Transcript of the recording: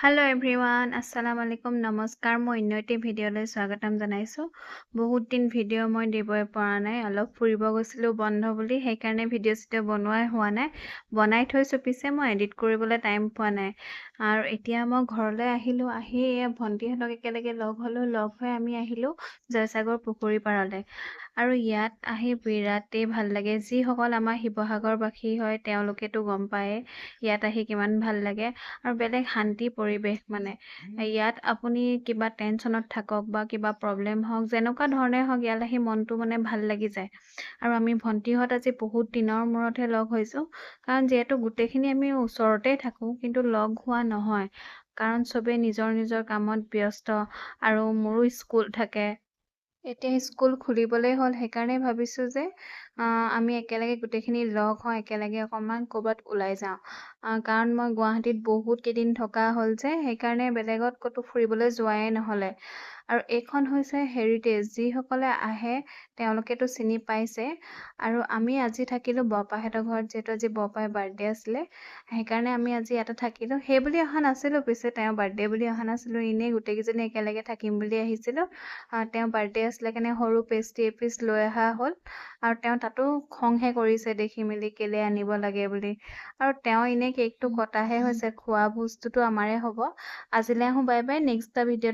hello everyone अस्सलाम वालेकुम नमस्कार মই অন্য এটি ভিডিঅ'লৈ স্বাগতম জনাইছো বহুত দিন ভিডিঅ' মই দিবই পৰা নাই অলপ ফুৰিব গৈছিলো বন্ধ বুলি সেই কাৰণে ভিডিঅ' বনোৱাই হোৱা নাই বনাই থৈছো পিছে মই এডিট কৰিবলৈ টাইম পোৱা নাই আৰু এতিয়া মই ঘৰলৈ আহিলো আহি ভন্টিহঁতক একেলগে লগ হৈ আমি আহিলো জয়সাগৰ পুখুৰী পাৰলৈ আৰু ইয়াত আহি বিৰাটেই ভাল লাগে যিসকল আমাৰ শিৱসাগৰবাসী হয় তেওঁলোকেতো গম পায় ইয়াত আহি কিমান ভাল লাগে আৰু বেলেগ শান্তি পৰিৱেশ মানে ইয়াত আপুনি কিবা টেনচনত থাকক বা কিবা প্ৰব্লেম হওক যেনেকুৱা ধৰণে হওক ইয়াত আহি মনটো মানে ভাল লাগি যায় আৰু আমি ভন্টিহঁত আজি বহুত দিনৰ মূৰতহে লগ হৈছো কাৰণ যিহেতু গোটেইখিনি আমি ওচৰতে থাকো কিন্তু লগ হোৱা নহয় কাৰণ চবে নিজৰ নিজৰ কামত ব্যস্ত আৰু মোৰো স্কুল থাকে এতিয়া স্কুল খুলিবলেই হ'ল সেইকাৰণে ভাবিছো যে আমি একেলগে গোটেইখিনি লগ হওঁ একেলগে অকণমান ক'ৰবাত ওলাই যাওঁ কাৰণ মই গুৱাহাটীত বহুত কেইদিন থকা হ'ল যে সেইকাৰণে বেলেগত ক'তো ফুৰিবলৈ যোৱাই নহ'লে আৰু এইখন হৈছে হেৰিটেজ যিসকলে আহে তেওঁলোকেতো চিনি পাইছে আৰু আমি আজি থাকিলোঁ বৰপাহঁতৰ ঘৰত যিহেতু আজি বৰপাই বাৰ্থডে আছিলে সেইকাৰণে আমি আজি ইয়াতে থাকিলোঁ সেই বুলি অহা নাছিলোঁ পিছে তেওঁৰ বাৰ্থডে বুলি অহা নাছিলোঁ এনেই গোটেইকেইজনী একেলগে থাকিম বুলি আহিছিলোঁ তেওঁ বাৰ্থডে আছিলে কাৰণে সৰু পেষ্ট্ৰি এপিচ লৈ অহা হ'ল আৰু তেওঁ তাতো খংহে কৰিছে দেখি মেলি কেলে আনিব লাগে বুলি আৰু তেওঁ এনেই কেকটো কটাহে হৈছে খোৱা বস্তুটো আমাৰে হ'ব আজিলৈ আহোঁ বাই বাই নেক্সট ভিডিঅ'ত